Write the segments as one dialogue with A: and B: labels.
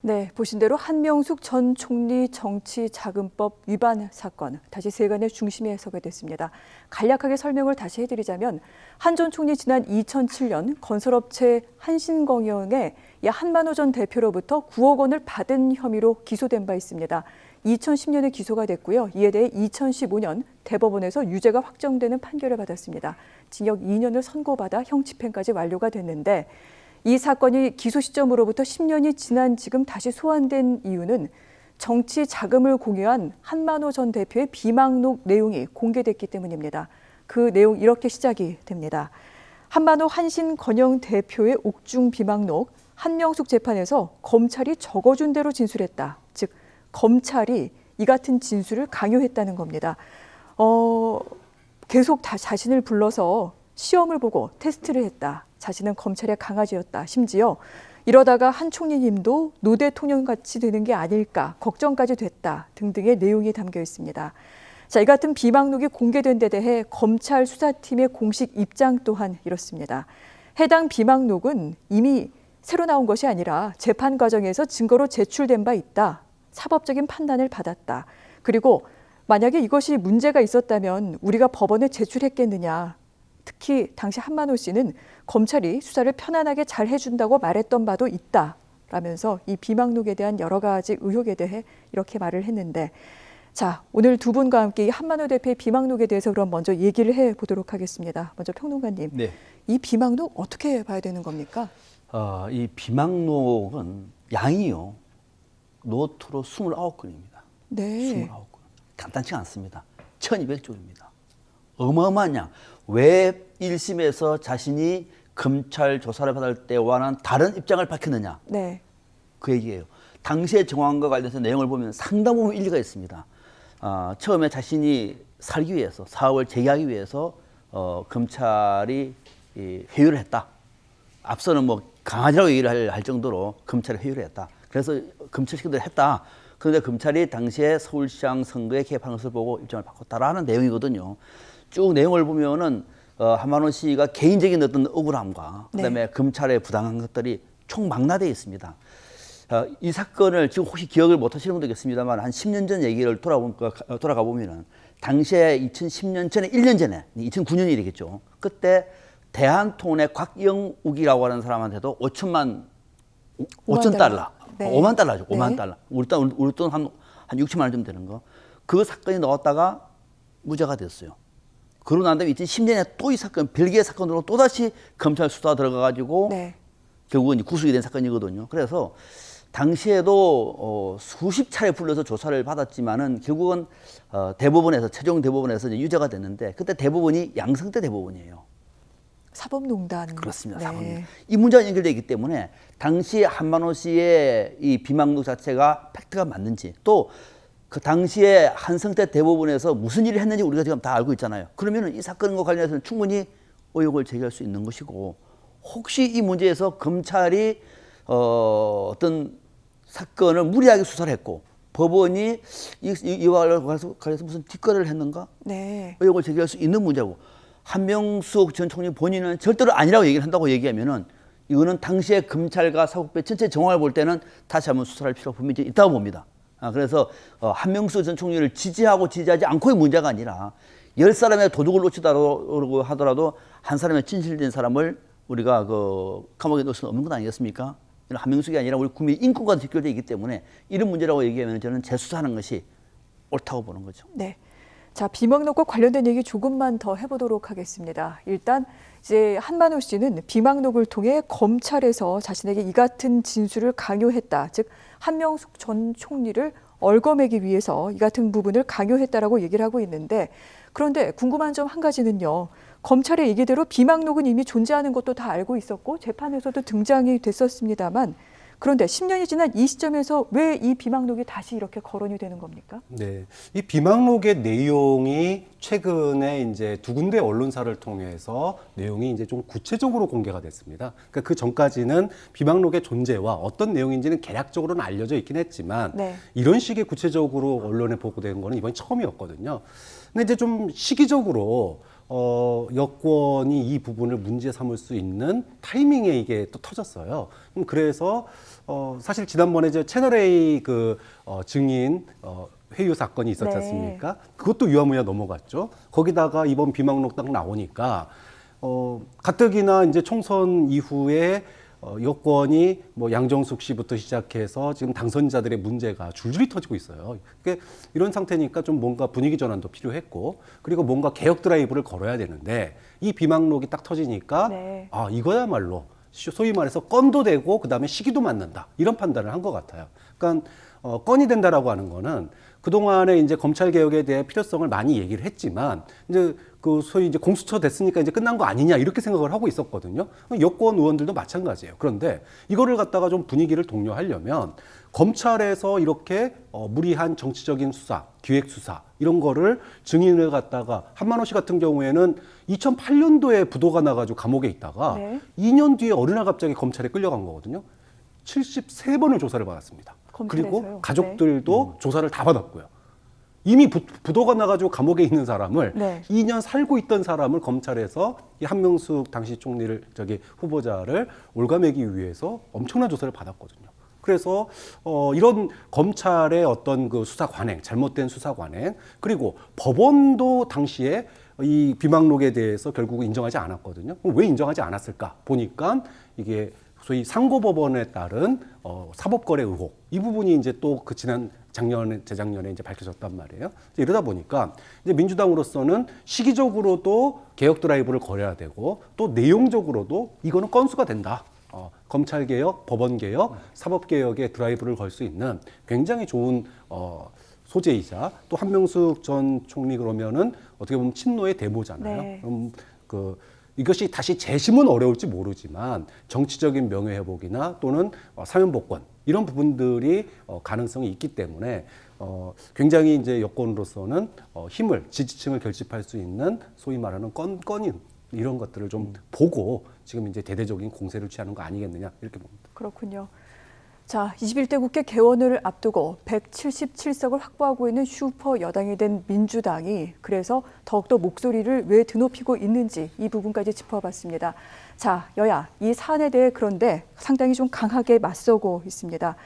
A: 네, 보신 대로 한명숙 전 총리 정치자금법 위반 사건, 다시 세간의 중심에 서게 됐습니다. 간략하게 설명을 다시 해드리자면 한 전 총리 지난 2007년 건설업체 한신경영의 한만호 전 대표로부터 9억 원을 받은 혐의로 기소된 바 있습니다. 2010년에 기소가 됐고요. 이에 대해 2015년 대법원에서 유죄가 확정되는 판결을 받았습니다. 징역 2년을 선고받아 형 집행까지 완료가 됐는데 이 사건이 기소 시점으로부터 10년이 지난 지금 다시 소환된 이유는 정치 자금을 공유한 한만호 전 대표의 비망록 내용이 공개됐기 때문입니다. 그 내용 이렇게 시작이 됩니다. 한만호 한신건영 대표의 옥중 비망록, 한명숙 재판에서 검찰이 적어준 대로 진술했다. 즉 검찰이 이 같은 진술을 강요했다는 겁니다. 계속 자신을 불러서 시험을 보고 테스트를 했다. 자신은 검찰의 강아지였다. 심지어 이러다가 한 총리님도 노 대통령같이 되는 게 아닐까 걱정까지 됐다 등등의 내용이 담겨 있습니다. 자, 이 같은 비망록이 공개된 데 대해 검찰 수사팀의 공식 입장 또한 이렇습니다. 해당 비망록은 이미 새로 나온 것이 아니라 재판 과정에서 증거로 제출된 바 있다. 사법적인 판단을 받았다. 그리고 만약에 이것이 문제가 있었다면 우리가 법원에 제출했겠느냐. 특히 당시 한만호 씨는 검찰이 수사를 편안하게 잘 해준다고 말했던 바도 있다라면서 이 비망록에 대한 여러 가지 의혹에 대해 이렇게 말을 했는데 자, 오늘 두 분과 함께 이 한만호 대표의 비망록에 대해서 그럼 먼저 얘기를 해보도록 하겠습니다. 먼저 평론가님,
B: 네.
A: 이 비망록 어떻게 봐야 되는 겁니까?
B: 이 비망록은 양이요. 노트로 29건입니다.
A: 네.
B: 29건. 간단치 않습니다. 1200쪽입니다. 어마어마한 양. 왜 1심에서 자신이 검찰 조사를 받을 때와는 다른 입장을 밝혔느냐.
A: 네.
B: 그 얘기예요. 당시의 정황과 관련해서 내용을 보면 상당 부분 일리가 있습니다. 처음에 자신이 살기 위해서, 사업을 재개하기 위해서 검찰이 회유를 했다. 앞서는 뭐 강아지라고 얘기를 할 정도로 검찰이 회유를 했다. 그래서 검찰 시킨대로 했다. 그런데 검찰이 당시에 서울시장 선거에 개입한 것을 보고 입장을 바꿨다라는 내용이거든요. 쭉 내용을 보면은 한만호 씨가 개인적인 어떤 억울함과 그다음에
A: 네.
B: 검찰의 부당한 것들이 총망라되어 있습니다. 이 사건을 지금 혹시 기억을 못 하시는 분도 있겠습니다만 한 10년 전 얘기를 돌아가 보면은 당시에 2010년 전에 1년 전에 2009년 일이겠죠. 그때 대한통운의 곽영욱이라고 하는 사람한테도 5천 달러.
A: 네.
B: 5만 달러죠. 5만
A: 네.
B: 달러. 우리 돈 한 6천만 원 좀 되는 거. 그 사건이 나왔다가 무죄가 됐어요. 그러고 난 다음에 2010년에 또 이 사건, 별개의 사건으로 또다시 검찰 수사 들어가가지고
A: 네.
B: 결국은 구속이 된 사건이거든요. 그래서 당시에도 수십 차례 불러서 조사를 받았지만은 결국은 대법원에서, 최종 대법원에서 이제 유죄가 됐는데 그때 대법원이 양승태 대법원이에요.
A: 사법농단.
B: 그렇습니다.
A: 네.
B: 사법농단. 이 문제가 연결되어 있기 때문에 당시 한만호 씨의 이 비망록 자체가 팩트가 맞는지 또 그 당시에 한승태 대법원에서 무슨 일을 했는지 우리가 지금 다 알고 있잖아요. 그러면 이 사건과 관련해서는 충분히 의혹을 제기할 수 있는 것이고 혹시 이 문제에서 검찰이 어떤 사건을 무리하게 수사를 했고 법원이 이와 관련해서 무슨 뒷거래를 했는가?
A: 네.
B: 의혹을 제기할 수 있는 문제고 한명숙 전 총리 본인은 절대로 아니라고 얘기를 한다고 얘기하면은 이거는 당시에 검찰과 사법부의 전체 정황을 볼 때는 다시 한번 수사할 필요가 분명히 있다고 봅니다. 그래서 한명숙 전 총리를 지지하고 지지하지 않고의 문제가 아니라 10사람의 도둑을 놓치다고 하더라도 한 사람의 진실된 사람을 우리가 감옥에 넣을 수는 없는 것 아니겠습니까? 이런 한명숙이 아니라 우리 국민 인권과 직결되어 있기 때문에 이런 문제라고 얘기하면 저는 재수사하는 것이 옳다고 보는 거죠.
A: 네. 자, 비망록과 관련된 얘기 조금만 더 해보도록 하겠습니다. 일단 이제 한만호 씨는 비망록을 통해 검찰에서 자신에게 이 같은 진술을 강요했다. 즉 한명숙 전 총리를 얽어매기 위해서 이 같은 부분을 강요했다라고 얘기를 하고 있는데 그런데 궁금한 점 한 가지는요. 검찰의 얘기대로 비망록은 이미 존재하는 것도 다 알고 있었고 재판에서도 등장이 됐었습니다만 그런데 10년이 지난 이 시점에서 왜 이 비망록이 다시 이렇게 거론이 되는 겁니까?
C: 네, 이 비망록의 내용이 최근에 이제 두 군데 언론사를 통해서 내용이 이제 좀 구체적으로 공개가 됐습니다. 그러니까 그 전까지는 비망록의 존재와 어떤 내용인지는 개략적으로는 알려져 있긴 했지만
A: 네.
C: 이런 식의 구체적으로 언론에 보고된 거는 이번이 처음이었거든요. 근데 이제 좀 시기적으로 여권이 이 부분을 문제 삼을 수 있는 타이밍에 이게 또 터졌어요. 그래서 사실 지난번에 저 채널A 증인 회유 사건이 있었지
A: 네.
C: 않습니까? 그것도 유야무야 넘어갔죠. 거기다가 이번 비망록 딱 나오니까 가뜩이나 이제 총선 이후에 여권이 뭐 양정숙 씨부터 시작해서 지금 당선자들의 문제가 줄줄이 터지고 있어요. 그러니까 이런 상태니까 좀 뭔가 분위기 전환도 필요했고, 그리고 뭔가 개혁 드라이브를 걸어야 되는데 이 비망록이 딱 터지니까
A: 네.
C: 아 이거야말로 소위 말해서 건도 되고 그다음에 시기도 맞는다 이런 판단을 한 것 같아요. 그러니까 건이 된다라고 하는 거는 그동안에 이제 검찰 개혁에 대해 필요성을 많이 얘기를 했지만 이제 그 소위 이제 공수처 됐으니까 이제 끝난 거 아니냐 이렇게 생각을 하고 있었거든요. 여권 의원들도 마찬가지예요. 그런데 이거를 갖다가 좀 분위기를 독려하려면 검찰에서 이렇게 무리한 정치적인 수사, 기획 수사 이런 거를 증인을 갖다가 한만호 씨 같은 경우에는 2008년도에 부도가 나가지고 감옥에 있다가
A: 네.
C: 2년 뒤에 어느 날 갑자기 검찰에 끌려간 거거든요. 73번을 조사를 받았습니다.
A: 검찰에서요?
C: 그리고 가족들도 조사를 다 받았고요. 이미 부도가 나가지고 감옥에 있는 사람을
A: 네.
C: 2년 살고 있던 사람을 검찰에서 이 한명숙 당시 총리를 후보자를 올가매기 위해서 엄청난 조사를 받았거든요. 그래서 이런 검찰의 어떤 그 수사 관행, 잘못된 수사 관행, 그리고 법원도 당시에 이 비망록에 대해서 결국은 인정하지 않았거든요. 그럼 왜 인정하지 않았을까? 보니까 이게 소위 상고법원에 따른 사법거래 의혹 이 부분이 이제 또 그 재작년에 이제 밝혀졌단 말이에요. 이러다 보니까 이제 민주당으로서는 시기적으로도 개혁 드라이브를 걸어야 되고 또 내용적으로도 이거는 건수가 된다. 검찰 개혁, 법원 개혁, 사법 개혁의 드라이브를 걸 수 있는 굉장히 좋은 소재이자 또 한명숙 전 총리 그러면은 어떻게 보면 친노의 대모잖아요.
A: 네.
C: 이것이 다시 재심은 어려울지 모르지만 정치적인 명예회복이나 또는 사면복권 이런 부분들이 가능성이 있기 때문에 굉장히 이제 여권으로서는 힘을 지지층을 결집할 수 있는 소위 말하는 건인 이런 것들을 좀 보고 지금 이제 대대적인 공세를 취하는 거 아니겠느냐 이렇게 봅니다.
A: 그렇군요. 자, 21대 국회 개원을 앞두고 177석을 확보하고 있는 슈퍼 여당이 된 민주당이 그래서 더욱더 목소리를 왜 드높이고 있는지 이 부분까지 짚어봤습니다. 자, 여야 이 사안에 대해 그런데 상당히 좀 강하게 맞서고 있습니다.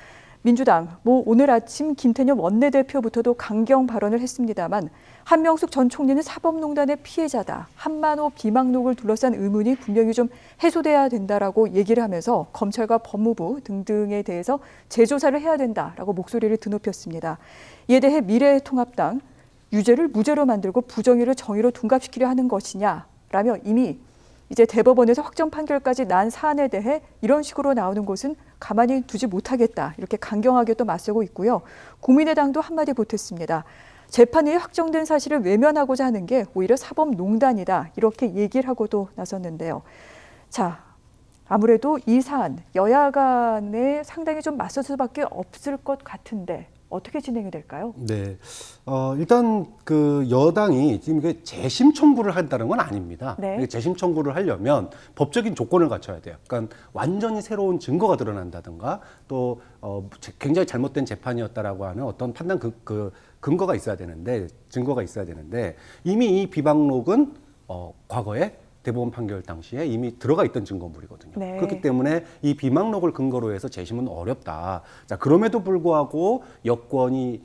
A: 민주당, 오늘 아침 김태년 원내대표부터도 강경 발언을 했습니다만 한명숙 전 총리는 사법농단의 피해자다. 한만호 비망록을 둘러싼 의문이 분명히 좀 해소돼야 된다라고 얘기를 하면서 검찰과 법무부 등등에 대해서 재조사를 해야 된다라고 목소리를 드높였습니다. 이에 대해 미래통합당 유죄를 무죄로 만들고 부정의를 정의로 둔갑시키려 하는 것이냐라며 이미 이제 대법원에서 확정 판결까지 난 사안에 대해 이런 식으로 나오는 것은 가만히 두지 못하겠다. 이렇게 강경하게 또 맞서고 있고요. 국민의당도 한마디 보탰습니다. 재판이 확정된 사실을 외면하고자 하는 게 오히려 사법농단이다. 이렇게 얘기를 하고도 나섰는데요. 자, 아무래도 이 사안 여야 간에 상당히 좀 맞설 수밖에 없을 것 같은데 어떻게 진행이 될까요?
C: 네, 일단 그 여당이 지금 이게 재심 청구를 한다는 건 아닙니다.
A: 네.
C: 재심 청구를 하려면 법적인 조건을 갖춰야 돼요. 그러니까 완전히 새로운 증거가 드러난다든가 또 굉장히 잘못된 재판이었다라고 하는 어떤 판단 근거가 있어야 되는데 증거가 있어야 되는데 이미 이 비방록은 과거에 대법원 판결 당시에 이미 들어가 있던 증거물이거든요.
A: 네.
C: 그렇기 때문에 이 비망록을 근거로 해서 재심은 어렵다. 자, 그럼에도 불구하고 여권이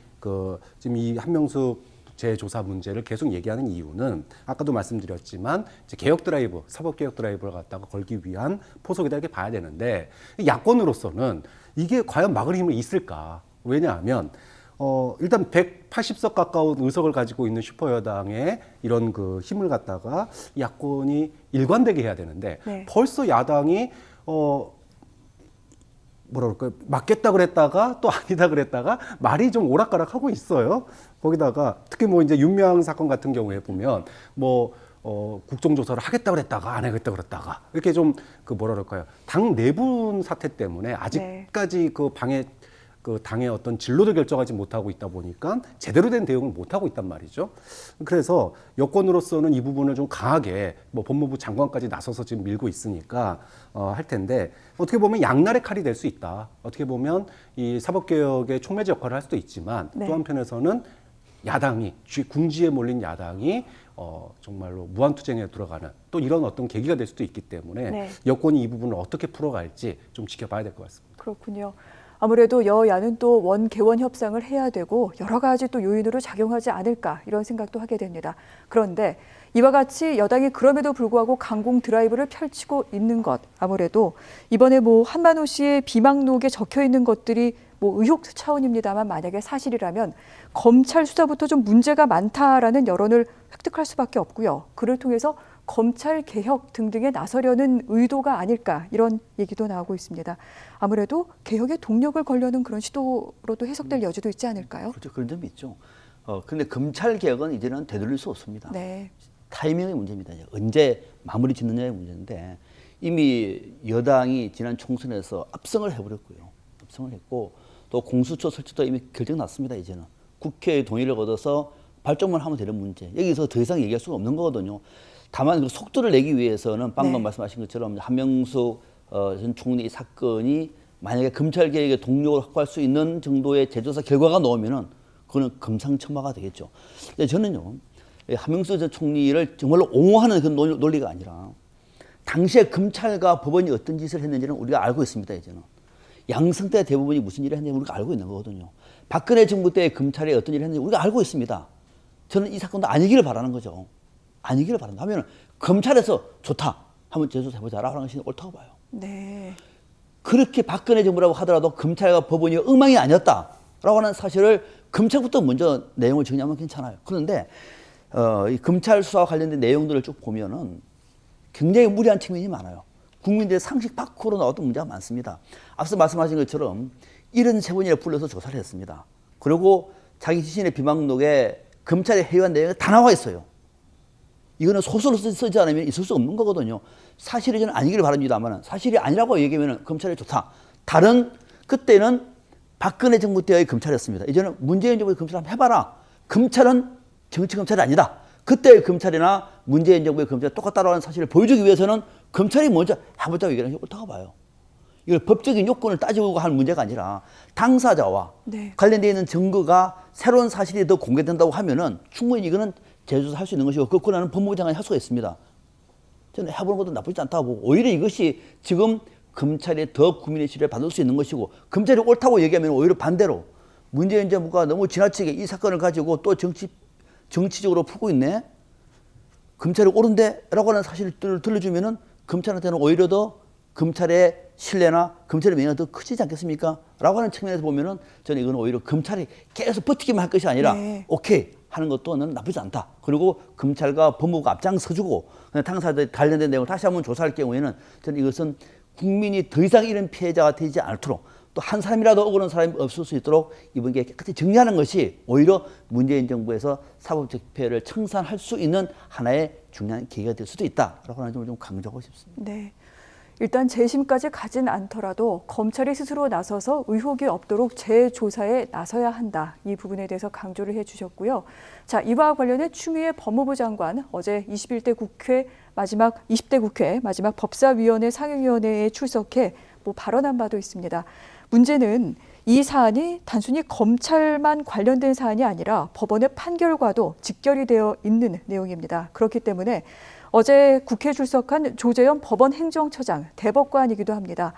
C: 지금 이 한명숙 재조사 문제를 계속 얘기하는 이유는 아까도 말씀드렸지만 이제 개혁 드라이브, 사법 개혁 드라이브를 갖다가 걸기 위한 포석이다 이렇게 봐야 되는데 야권으로서는 이게 과연 막을 힘이 있을까? 왜냐하면 일단 180석 가까운 의석을 가지고 있는 슈퍼여당의 이런 그 힘을 갖다가 야권이 일관되게 해야 되는데
A: 네.
C: 벌써 야당이 뭐라 그럴까요? 맞겠다 그랬다가 또 아니다 그랬다가 말이 좀 오락가락하고 있어요. 거기다가 특히 뭐 이제 윤미향 사건 같은 경우에 보면 국정조사를 하겠다 그랬다가 안 하겠다 그랬다가 이렇게 좀 그 뭐라 그럴까요? 당 내분 사태 때문에 아직까지 그 당의 어떤 진로를 결정하지 못하고 있다 보니까 제대로 된 대응을 못하고 있단 말이죠. 그래서 여권으로서는 이 부분을 좀 강하게 뭐 법무부 장관까지 나서서 지금 밀고 있으니까 할 텐데 어떻게 보면 양날의 칼이 될 수 있다. 어떻게 보면 이 사법개혁의 촉매제 역할을 할 수도 있지만
A: 네.
C: 또 한편에서는 야당이 궁지에 몰린 야당이 정말로 무한투쟁에 들어가는 또 이런 어떤 계기가 될 수도 있기 때문에
A: 네.
C: 여권이 이 부분을 어떻게 풀어갈지 좀 지켜봐야 될 것 같습니다.
A: 그렇군요. 아무래도 여야는 또 원개원 협상을 해야 되고 여러 가지 또 요인으로 작용하지 않을까 이런 생각도 하게 됩니다. 그런데 이와 같이 여당이 그럼에도 불구하고 강공 드라이브를 펼치고 있는 것, 아무래도 이번에 한만호 씨의 비망록에 적혀 있는 것들이 의혹 차원입니다만 만약에 사실이라면 검찰 수사부터 좀 문제가 많다라는 여론을 획득할 수밖에 없고요. 그를 통해서 검찰 개혁 등등에 나서려는 의도가 아닐까 이런 얘기도 나오고 있습니다. 아무래도 개혁에 동력을 걸려는 그런 시도로도 해석될 여지도 있지 않을까요?
B: 그렇죠. 그런 점이 있죠. 그런데 검찰 개혁은 이제는 되돌릴 수 없습니다.
A: 네.
B: 타이밍의 문제입니다. 언제 마무리 짓느냐의 문제인데 이미 여당이 지난 총선에서 압승을 해버렸고요. 압승을 했고 또 공수처 설치도 이미 결정났습니다. 이제는 국회의 동의를 얻어서 발족만 하면 되는 문제. 여기서 더 이상 얘기할 수가 없는 거거든요. 다만 그 속도를 내기 위해서는 방금
A: 네.
B: 말씀하신 것처럼 한명숙 전 총리 이 사건이 만약에 검찰 개혁의 동력을 확보할 수 있는 정도의 재조사 결과가 나오면은 그거는 금상첨화가 되겠죠. 근데 저는요. 한명숙 전 총리를 정말로 옹호하는 그런 논리가 아니라 당시에 검찰과 법원이 어떤 짓을 했는지는 우리가 알고 있습니다. 이제는 양승 때 대부분이 무슨 일을 했는지 우리가 알고 있는 거거든요. 박근혜 정부 때 검찰이 어떤 일을 했는지 우리가 알고 있습니다. 저는 이 사건도 아니기를 바라는 거죠. 아니기를 바란다 하면 검찰에서 좋다 하면 재조사해보자라고 하는 것이 옳다고 봐요.
A: 네.
B: 그렇게 박근혜 정부라고 하더라도 검찰과 법원이 엉망이 아니었다라고 하는 사실을 검찰부터 먼저 내용을 정리하면 괜찮아요. 그런데 이 검찰 수사와 관련된 내용들을 쭉 보면은 굉장히 무리한 측면이 많아요. 국민들의 상식 밖으로 나왔던 문제가 많습니다. 앞서 말씀하신 것처럼 73번이나 불러서 조사를 했습니다. 그리고 자기 자신의 비망록에 검찰의 회유한 내용이 다 나와 있어요. 이거는 소설로 쓰지 않으면 있을 수 없는 거거든요. 사실이 저는 아니기를 바랍니다만 사실이 아니라고 얘기하면 검찰이 좋다. 다른 그때는 박근혜 정부 때의 검찰이었습니다. 이제는 문재인 정부의 검찰을 한번 해봐라. 검찰은 정치 검찰이 아니다. 그때의 검찰이나 문재인 정부의 검찰이 똑같다라는 사실을 보여주기 위해서는 검찰이 먼저 해보자고 얘기하는 게 옳다고 봐요. 이걸 법적인 요건을 따지고 할 문제가 아니라 당사자와
A: 네.
B: 관련되어 있는 증거가 새로운 사실이 더 공개된다고 하면은 충분히 이거는 재조사할 수 있는 것이고 그 권한은 법무부 장관이 할 수가 있습니다. 저는 해보는 것도 나쁘지 않다고 보고 오히려 이것이 지금 검찰이 더 국민의 신뢰를 받을 수 있는 것이고 검찰이 옳다고 얘기하면 오히려 반대로 문재인 정부가 너무 지나치게 이 사건을 가지고 또 정치적으로 풀고 있네. 검찰이 옳은데? 라고 하는 사실을 들려주면은 검찰한테는 오히려 더 검찰의 신뢰나 검찰의 명예가 더 커지지 않겠습니까? 라고 하는 측면에서 보면은 저는 이건 오히려 검찰이 계속 버티기만 할 것이 아니라
A: 네.
B: 오케이 하는 것도 는 나쁘지 않다. 그리고 검찰과 법무부가 앞장서주고 당사자들 관련된 내용을 다시 한번 조사할 경우에는 저는 이것은 국민이 더 이상 이런 피해자가 되지 않도록 또 한 사람이라도 억울한 사람이 없을 수 있도록 이번 게 깨끗이 정리하는 것이 오히려 문재인 정부에서 사법적 피해를 청산할 수 있는 하나의 중요한 계기가 될 수도 있다라고 하는 점을 좀 강조하고 싶습니다.
A: 네. 일단 재심까지 가진 않더라도 검찰이 스스로 나서서 의혹이 없도록 재조사에 나서야 한다. 이 부분에 대해서 강조를 해주셨고요. 자, 이와 관련해 추미애 법무부 장관 어제 20대 국회 마지막 법사위원회 상임위원회에 출석해 발언한 바도 있습니다. 문제는 이 사안이 단순히 검찰만 관련된 사안이 아니라 법원의 판결과도 직결이 되어 있는 내용입니다. 그렇기 때문에 어제 국회에 출석한 조재현 법원 행정처장, 대법관이기도 합니다.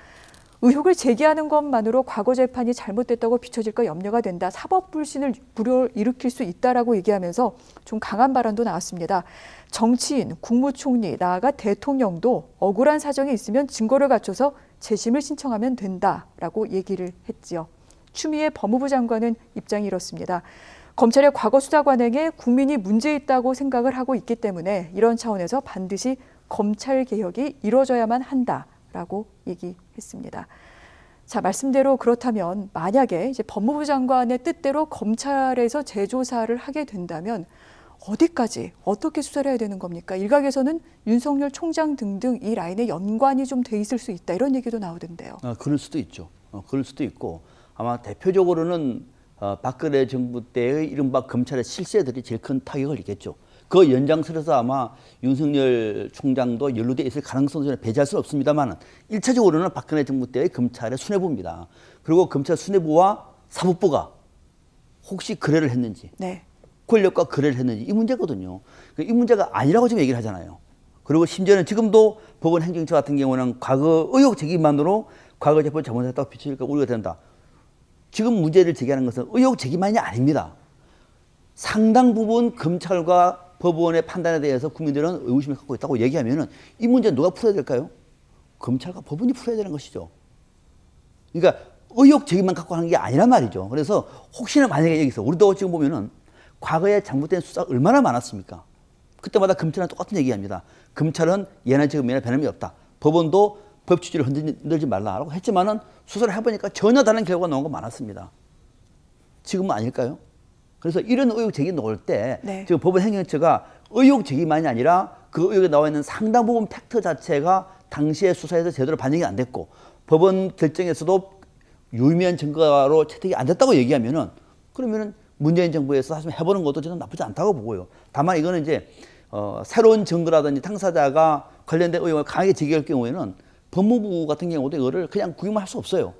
A: 의혹을 제기하는 것만으로 과거 재판이 잘못됐다고 비춰질까 염려가 된다. 사법불신을 불러일으킬 수 있다라고 얘기하면서 좀 강한 발언도 나왔습니다. 정치인, 국무총리, 나아가 대통령도 억울한 사정이 있으면 증거를 갖춰서 재심을 신청하면 된다라고 얘기를 했지요. 추미애 법무부 장관은 입장이 이렇습니다. 검찰의 과거 수사 관행에 국민이 문제 있다고 생각을 하고 있기 때문에 이런 차원에서 반드시 검찰 개혁이 이루어져야만 한다라고 얘기했습니다. 자, 말씀대로 그렇다면 만약에 이제 법무부 장관의 뜻대로 검찰에서 재조사를 하게 된다면 어디까지 어떻게 수사를 해야 되는 겁니까? 일각에서는 윤석열 총장 등등 이 라인에 연관이 좀 돼 있을 수 있다 이런 얘기도 나오던데요.
B: 그럴 수도 있죠. 그럴 수도 있고 아마 대표적으로는 박근혜 정부 때의 이른바 검찰의 실세들이 제일 큰 타격을 입겠죠. 그 연장선에서 아마 윤석열 총장도 연루돼 있을 가능성을 저는 배제할 수는 없습니다만 1차적으로는 박근혜 정부 때의 검찰의 수뇌부입니다. 그리고 검찰 수뇌부와 사법부가 혹시 거래를 했는지
A: 네.
B: 권력과 거래를 했는지 이 문제거든요. 이 문제가 아니라고 지금 얘기를 하잖아요. 그리고 심지어는 지금도 법원 행정처 같은 경우는 과거 의혹 제기만으로 과거 재판 잘못했다고 비춰질까 우려가 된다. 지금 문제를 제기하는 것은 의혹 제기만이 아닙니다. 상당 부분 검찰과 법원의 판단에 대해서 국민들은 의구심을 갖고 있다고 얘기하면은 이 문제 누가 풀어야 될까요? 검찰과 법원이 풀어야 되는 것이죠. 그러니까 의혹 제기만 갖고 하는 게 아니란 말이죠. 그래서 혹시나 만약에 여기서 우리도 지금 보면은 과거에 잘못된 수사가 얼마나 많았습니까? 그때마다 검찰은 똑같은 얘기합니다. 검찰은 예나 지금이나 변함이 없다. 법원도 법 취지를 흔들지 말라라고 했지만은 수사를 해보니까 전혀 다른 결과가 나온 거 많았습니다. 지금은 아닐까요? 그래서 이런 의혹 제기 나올 때
A: 네.
B: 지금 법원 행정처가 의혹 제기만이 아니라 그 의혹에 나와 있는 상당 부분 팩트 자체가 당시의 수사에서 제대로 반영이 안 됐고 법원 결정에서도 유의미한 증거로 채택이 안 됐다고 얘기하면은 그러면은 문재인 정부에서 사실 해보는 것도 저는 나쁘지 않다고 보고요. 다만 이거는 이제 새로운 증거라든지 당사자가 관련된 의혹을 강하게 제기할 경우에는 법무부 같은 경우도 이거를 그냥 구형할 수 없어요.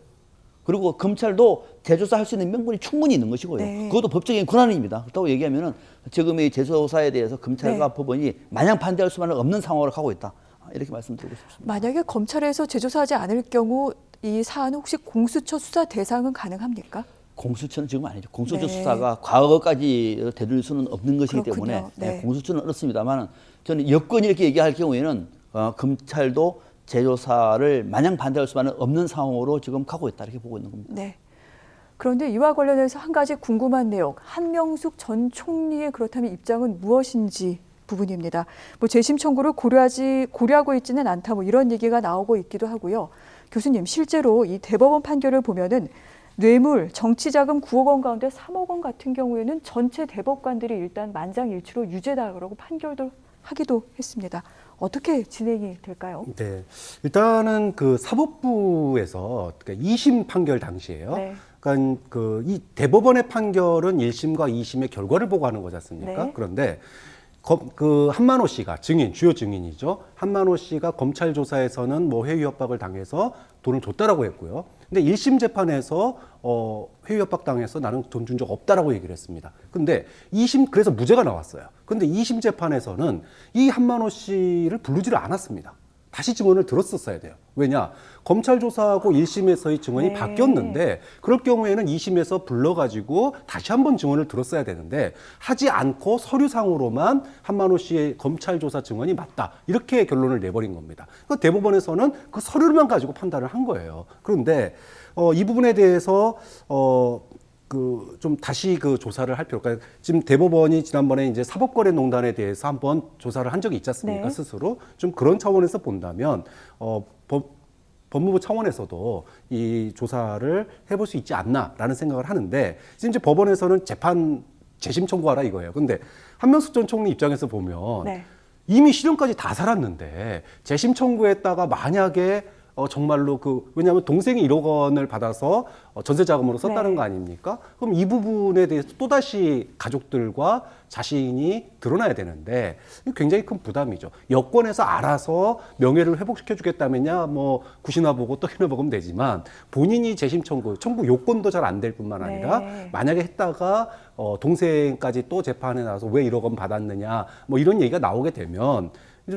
B: 그리고 검찰도 재조사할 수 있는 명분이 충분히 있는 것이고요.
A: 네.
B: 그것도 법적인 권한입니다. 그렇다고 얘기하면은 지금의 재조사에 대해서 검찰과
A: 네.
B: 법원이 마냥 반대할 수만은 없는 상황으로 가고 있다. 이렇게 말씀드리고 싶습니다.
A: 만약에 검찰에서 재조사하지 않을 경우 이 사안은 혹시 공수처 수사 대상은 가능합니까?
B: 공수처는 지금 아니죠. 공수처
A: 네.
B: 수사가 과거까지 되돌릴 수는 없는 것이기
A: 그렇군요.
B: 때문에
A: 네.
B: 공수처는 어렵습니다만 저는 여건이 이렇게 얘기할 경우에는 검찰도 재조사를 마냥 반대할 수만은 없는 상황으로 지금 가고 있다 이렇게 보고 있는 겁니다.
A: 네. 그런데 이와 관련해서 한 가지 궁금한 내용, 한명숙 전 총리의 그렇다면 입장은 무엇인지 부분입니다. 뭐 재심 청구를 고려하고 있지는 않다, 뭐 이런 얘기가 나오고 있기도 하고요. 교수님, 실제로 이 대법원 판결을 보면은 뇌물, 정치자금 9억 원 가운데 3억 원 같은 경우에는 전체 대법관들이 일단 만장일치로 유죄다라고 판결도 하기도 했습니다. 어떻게 진행이 될까요?
C: 네. 일단은 그 사법부에서 그러니까 2심 판결 당시에요.
A: 네.
C: 그러니까 그 이 대법원의 판결은 1심과 2심의 결과를 보고 하는 거지 않습니까?
A: 네.
C: 그런데 그 한만호 씨가 주요 증인이죠. 한만호 씨가 검찰 조사에서는 뭐 회유 협박을 당해서 돈을 줬다라고 했고요. 근데 1심 재판에서 회유 협박 당해서 나는 돈 준 적 없다라고 얘기를 했습니다. 근데 2심 그래서 무죄가 나왔어요. 근데 2심 재판에서는 이 한만호 씨를 부르지를 않았습니다. 다시 증언을 들었었어야 돼요. 왜냐? 검찰 조사하고 1심에서의 증언이
A: 네.
C: 바뀌었는데 그럴 경우에는 2심에서 불러가지고 다시 한번 증언을 들었어야 되는데 하지 않고 서류상으로만 한만호 씨의 검찰 조사 증언이 맞다. 이렇게 결론을 내버린 겁니다. 그러니까 대법원에서는 그 서류만 가지고 판단을 한 거예요. 그런데 이 부분에 대해서 좀 다시 그 조사를 할 필요가. 지금 대법원이 지난번에 이제 사법거래농단에 대해서 한번 조사를 한 적이 있지 않습니까?
A: 네.
C: 스스로 좀 그런 차원에서 본다면 법무부 차원에서도 이 조사를 해볼 수 있지 않나라는 생각을 하는데 지금 이제 법원에서는 재심 청구하라 이거예요. 근데 한명숙 전 총리 입장에서 보면
A: 네.
C: 이미 실형까지 다 살았는데 재심 청구했다가 만약에 정말로 왜냐하면 동생이 1억 원을 받아서 전세 자금으로 썼다는
A: 네.
C: 거 아닙니까? 그럼 이 부분에 대해서 또다시 가족들과 자신이 드러나야 되는데 굉장히 큰 부담이죠. 여권에서 알아서 명예를 회복시켜 주겠다면야 뭐 굿이나 보고 떡이나 먹으면 되지만 본인이 재심 청구 요건도 잘 안 될 뿐만 아니라
A: 네.
C: 만약에 했다가 동생까지 또 재판에 나와서 왜 1억 원 받았느냐 뭐 이런 얘기가 나오게 되면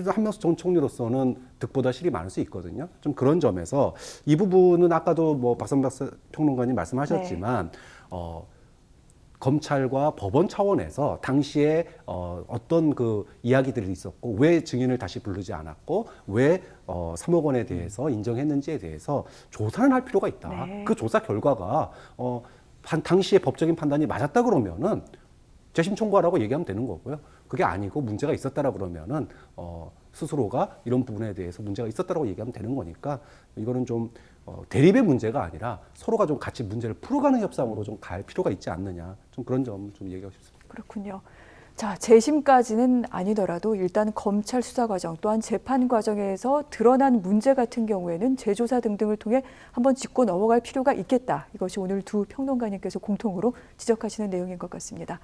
C: 한명숙 전 총리로서는 득보다 실이 많을 수 있거든요. 좀 그런 점에서 이 부분은 아까도 뭐 박선박 평론가님 말씀하셨지만 검찰과 법원 차원에서 당시에 어떤 그 이야기들이 있었고 왜 증인을 다시 부르지 않았고 왜 3억 원에 대해서 인정했는지에 대해서 조사는 할 필요가 있다.
A: 네.
C: 그 조사 결과가 당시의 법적인 판단이 맞았다 그러면은 재심 청구하라고 얘기하면 되는 거고요. 그게 아니고 문제가 있었다라 그러면은 스스로가 이런 부분에 대해서 문제가 있었다라고 얘기하면 되는 거니까 이거는 좀 대립의 문제가 아니라 서로가 좀 같이 문제를 풀어가는 협상으로 좀 갈 필요가 있지 않느냐. 좀 그런 점 좀 얘기하고 싶습니다.
A: 그렇군요. 자, 재심까지는 아니더라도 일단 검찰 수사 과정 또한 재판 과정에서 드러난 문제 같은 경우에는 재조사 등등을 통해 한번 짚고 넘어갈 필요가 있겠다. 이것이 오늘 두 평론가님께서 공통으로 지적하시는 내용인 것 같습니다.